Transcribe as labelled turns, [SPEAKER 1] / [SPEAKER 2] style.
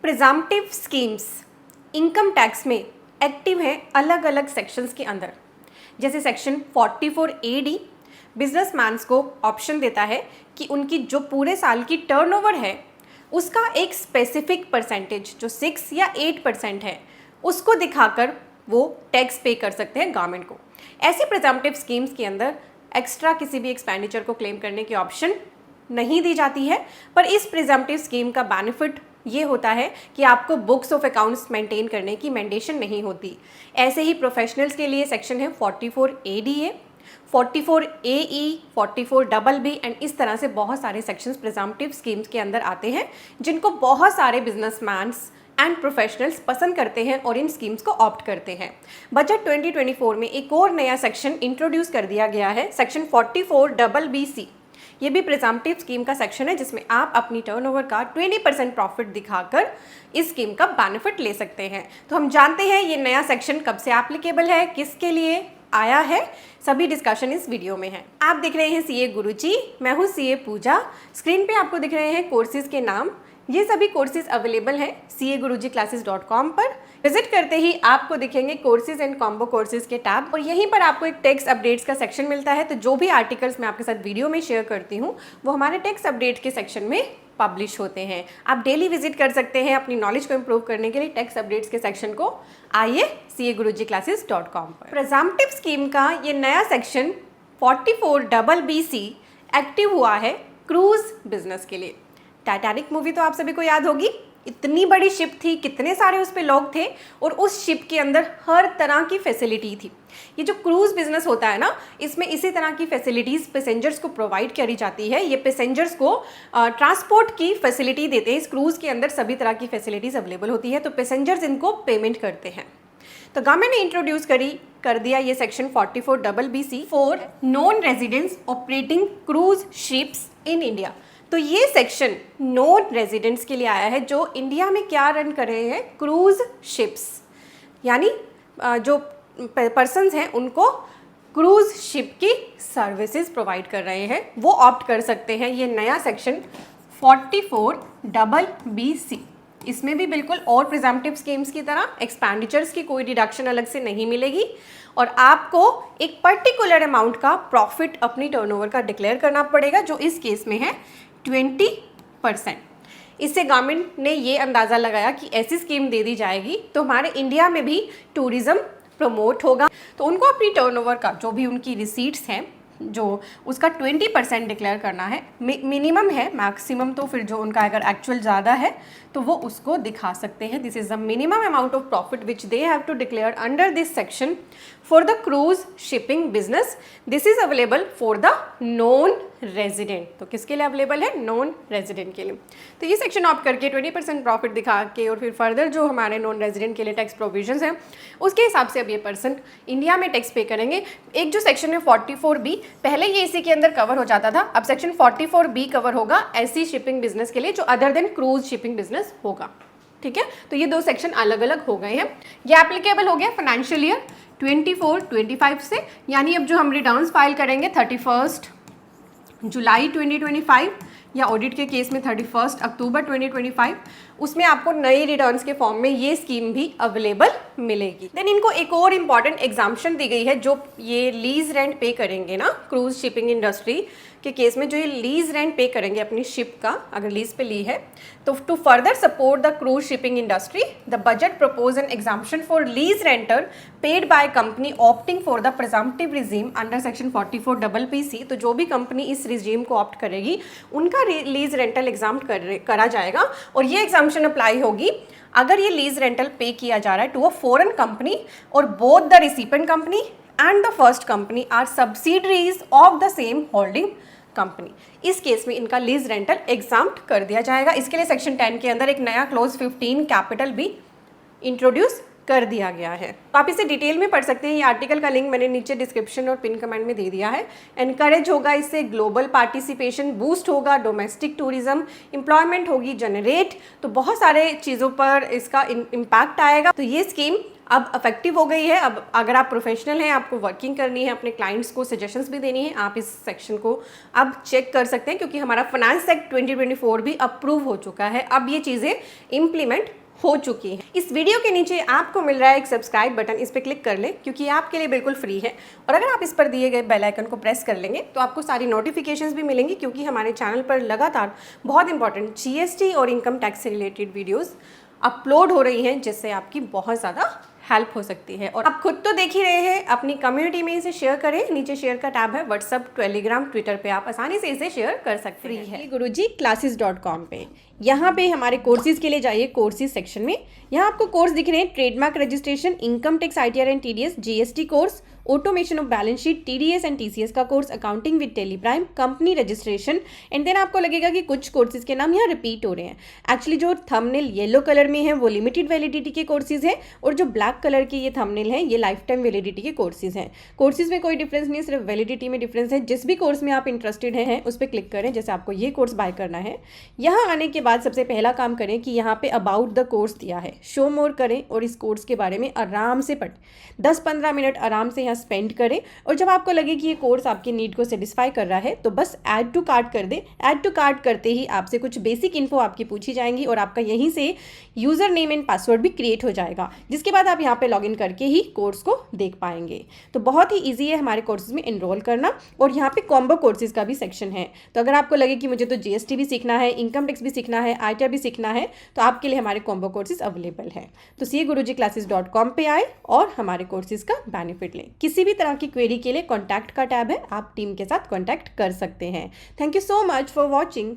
[SPEAKER 1] Presumptive schemes income tax में active हैं अलग अलग सेक्शंस के अंदर। जैसे सेक्शन 44AD बिजनेसमैन्स को ऑप्शन देता है कि उनकी जो पूरे साल की टर्नओवर है उसका एक स्पेसिफिक परसेंटेज जो 6 या 8% है उसको दिखाकर वो टैक्स पे कर सकते हैं गवर्नमेंट को। ऐसी प्रिजम्पटिव स्कीम्स के अंदर एक्स्ट्रा किसी भी एक्सपेंडिचर को क्लेम करने की ऑप्शन नहीं दी जाती है, पर इस प्रिजम्पटिव स्कीम का बेनिफिट ये होता है कि आपको बुक्स ऑफ अकाउंट्स मेंटेन करने की मैंडेशन नहीं होती। ऐसे ही प्रोफेशनल्स के लिए सेक्शन है 44ADA, 44AE, 44BB एंड इस तरह से बहुत सारे सेक्शंस प्रिजम्पटिव स्कीम्स के अंदर आते हैं जिनको बहुत सारे बिजनेसमैन्स एंड प्रोफेशनल्स पसंद करते हैं और इन स्कीम्स को ऑप्ट करते हैं। बजट 2024 में एक और नया सेक्शन इंट्रोड्यूस कर दिया गया है, सेक्शन 44BBC। ये भी प्रिजम्पटिव स्कीम का सेक्शन है जिसमें आप अपनी टर्नओवर का 20% प्रॉफिट दिखाकर इस स्कीम का बेनिफिट ले सकते हैं। तो हम जानते हैं ये नया सेक्शन कब से एप्लीकेबल है, किसके लिए आया है, सभी डिस्कशन इस वीडियो में है। आप देख रहे हैं सीए गुरुजी, मैं हूँ सीए पूजा। स्क्रीन पे आपको दिख रहे हैं कोर्सेज के नाम। ये सभी कोर्सेज अवेलेबल हैं CA-Guruji-Classes.com पर। विजिट करते ही आपको दिखेंगे कोर्सेज एंड कॉम्बो कोर्सेज के टैब और यहीं पर आपको एक टेक्स्ट अपडेट्स का सेक्शन मिलता है। तो जो भी आर्टिकल्स मैं आपके साथ वीडियो में शेयर करती हूँ वो हमारे टेक्स्ट अपडेट के सेक्शन में पब्लिश होते हैं। आप डेली विजिट कर सकते हैं अपनी नॉलेज को इम्प्रूव करने के लिए टेक्स्ट अपडेट्स के सेक्शन को आइए CA-Guruji-Classes.com पर। प्रिजम्पटिव स्कीम का ये नया सेक्शन 44BBC एक्टिव हुआ है क्रूज बिजनेस के लिए। टाइटैनिक मूवी तो आप सभी को याद होगी, इतनी बड़ी शिप थी, कितने सारे उस पे लोग थे और उस शिप के अंदर हर तरह की फैसिलिटी थी। ये जो क्रूज बिजनेस होता है ना, इसमें इसी तरह की फैसिलिटीज़ पैसेंजर्स को प्रोवाइड करी जाती है। ये पैसेंजर्स को ट्रांसपोर्ट की फैसिलिटी देते हैं। इस क्रूज़ के अंदर सभी तरह की फैसिलिटीज़ अवेलेबल होती है, तो पैसेंजर्स इनको पेमेंट करते हैं। तो गवर्नमेंट ने इंट्रोड्यूस कर दिया ये section 44BBC for non residents operating cruise ships in India. तो ये सेक्शन नॉन रेजिडेंट्स के लिए आया है जो इंडिया में क्या रन कर रहे हैं, क्रूज शिप्स, यानी जो पर्सन्स हैं उनको क्रूज शिप की सर्विसेज प्रोवाइड कर रहे हैं, वो ऑप्ट कर सकते हैं। ये नया सेक्शन 44BBC, इसमें भी बिल्कुल और प्रिजम्पटिव स्कीम्स की तरह एक्सपेंडिचर्स की कोई डिडक्शन अलग से नहीं मिलेगी और आपको एक पर्टिकुलर अमाउंट का प्रॉफिट अपनी टर्नओवर का डिक्लेयर करना पड़ेगा, जो इस केस में है 20%। इससे गवर्नमेंट ने ये अंदाज़ा लगाया कि ऐसी स्कीम दे दी जाएगी तो हमारे इंडिया में भी टूरिज़्म प्रमोट होगा। तो उनको अपनी टर्नओवर का जो भी उनकी रिसीट्स हैं जो उसका 20% डिक्लेयर करना है। मिनिमम है, मैक्सिमम तो फिर जो उनका अगर एक्चुअल ज़्यादा है तो वो उसको दिखा सकते हैं। This is the minimum amount of profit which they have to declare under this section for the cruise shipping business. This is available for the non resident. तो किसके लिए अवेलेबल है, नॉन रेजिडेंट के लिए। तो ये सेक्शन ऑप्ट करके 20% profit दिखा के और फिर फर्दर जो हमारे नॉन रेजिडेंट के लिए टैक्स प्रोविजंस हैं उसके हिसाब से अब ये पर्सन इंडिया में टैक्स पे करेंगे। एक जो सेक्शन है 44B, पहले ये इसी के अंदर कवर हो जाता था, अब सेक्शन 44B कवर होगा ऐसी शिपिंग बिजनेस के लिए जो other than cruise shipping business होगा। ठीक है, तो ये दो सेक्शन अलग अलग हो गए हैं। ये एप्लीकेबल हो गया फाइनेंशियल ईयर 24-25 से, यानी अब जो हम रिटर्न्स फाइल करेंगे 31 जुलाई 2025 या ऑडिट के केस में 31 अक्टूबर 2025, उसमें आपको नई रिटर्न्स के फॉर्म में ये स्कीम भी अवेलेबल मिलेगी। देन इनको एक और इम्पॉर्टेंट एग्जाम्पशन दी गई है, जो ये लीज रेंट पे करेंगे ना क्रूज शिपिंग इंडस्ट्री के केस में, जो ये लीज रेंट पे करेंगे अपनी शिप का, अगर लीज पे ली है तो to further support the cruise shipping industry the budget propose an exemption for lease renter paid by company opting for the presumptive regime under section 44BBC। तो जो भी कंपनी इस रिजीम को ऑप्ट करेगी उनका लीज रेंटल एग्जाम करा जाएगा और ये एग्जाम्पशन अप्लाई होगी अगर ये लीज रेंटल पे किया जा रहा है टू अ फॉरेन कंपनी और both the recipient company and the first company are subsidiaries of the same holding company. इस केस में इनका लीज रेंटल एग्जाम्प्ट कर दिया जाएगा। इसके लिए सेक्शन 10 के अंदर एक नया क्लोज 15 कैपिटल भी इंट्रोड्यूस कर दिया गया है। तो आप इसे डिटेल में पढ़ सकते हैं। ये आर्टिकल का लिंक मैंने नीचे डिस्क्रिप्शन और पिन कमेंट में दे दिया है। एनकरेज होगा इससे ग्लोबल पार्टिसिपेशन, बूस्ट होगा डोमेस्टिक टूरिज्म, एम्प्लॉयमेंट होगी जनरेट, तो बहुत सारे चीज़ों पर इसका इम्पैक्ट आएगा। तो ये स्कीम अब इफेक्टिव हो गई है। अब अगर आप प्रोफेशनल हैं, आपको वर्किंग करनी है, अपने क्लाइंट्स को सजेशंस भी देनी है, आप इस सेक्शन को अब चेक कर सकते हैं, क्योंकि हमारा फाइनेंस एक्ट 2024 भी अप्रूव हो चुका है। अब ये चीज़ें इम्प्लीमेंट हो चुकी है। इस वीडियो के नीचे आपको मिल रहा है एक सब्सक्राइब बटन, इस पर क्लिक कर लें, क्योंकि ये आपके लिए बिल्कुल फ्री है। और अगर आप इस पर दिए गए बेल आइकन को प्रेस कर लेंगे तो आपको सारी नोटिफिकेशंस भी मिलेंगी, क्योंकि हमारे चैनल पर लगातार बहुत इंपॉर्टेंट जीएसटी और इनकम टैक्स से रिलेटेड वीडियोस अपलोड हो रही हैं, जिससे आपकी बहुत ज़्यादा हेल्प हो सकती है। और आप खुद तो देख ही रहे हैं, अपनी कम्युनिटी में इसे शेयर करें। नीचे शेयर का टैब है, व्हाट्सअप, टेलीग्राम, ट्विटर पे आप आसानी से इसे शेयर कर सकते हैं। फ्री है गुरुजी classes.com पे। यहाँ पे हमारे कोर्सेज के लिए जाइए, कोर्सेज सेक्शन में। यहाँ आपको कोर्स दिख रहे हैं, trademark registration, income tax, ITR and TDS, GST course, automation of balance sheet, TDS and TCS का course, accounting with Tally Prime, company registration. And then आपको लगेगा कि कुछ कोर्सेज के नाम यहाँ रिपीट हो रहे हैं। एक्चुअली जो थंबनेल येलो कलर में है वो लिमिटेड वैलिडिटी के कोर्सेज हैं, और जो ब्लैक कलर के ये थंबनेल हैं ये लाइफ टाइम वैलिडिटी के कोर्सेज हैं। कोर्सेज में कोई डिफरेंस नहीं है, सिर्फ वैलिडिटी में डिफरेंस है। जिस भी कोर्स में आप इंटरेस्टेड हैं उस पर क्लिक करें। जैसे आपको ये कोर्स बाय करना है, यहाँ आने के बाद सबसे पहला काम करें कि यहाँ पे अबाउट द कोर्स दिया है, शो मोर करें और इस कोर्स के बारे में आराम से पढ़ें। 10-15 मिनट आराम से यहाँ स्पेंड करें, और जब आपको लगे कि ये कोर्स आपकी नीड को सेटिस्फाई कर रहा है तो बस ऐड टू कार्ट कर दें। ऐड टू कार्ट करते ही आपसे कुछ बेसिक इन्फो आपकी पूछी जाएंगी, और आपका यहीं से यूज़र नेम एंड पासवर्ड भी क्रिएट हो जाएगा, जिसके बाद आप यहाँ पे लॉगिन करके ही कोर्स को देख पाएंगे। तो बहुत ही ईजी है हमारे कोर्सेज में इनरोल करना। और यहाँ पे कॉम्बो कोर्सेज का भी सेक्शन है। तो अगर आपको लगे कि मुझे तो GST भी सीखना है, इनकम टैक्स भी सीखना है, ITR भी सीखना है, तो आपके लिए हमारे कॉम्बो कोर्सेज अवेलेबल है। तो CA-Guruji-Classes.com पे आए और हमारे कोर्सेज का बेनिफिट लें। किसी भी तरह की क्वेरी के लिए कॉन्टैक्ट का टैब है, आप टीम के साथ कॉन्टैक्ट कर सकते हैं। Thank you so much for watching.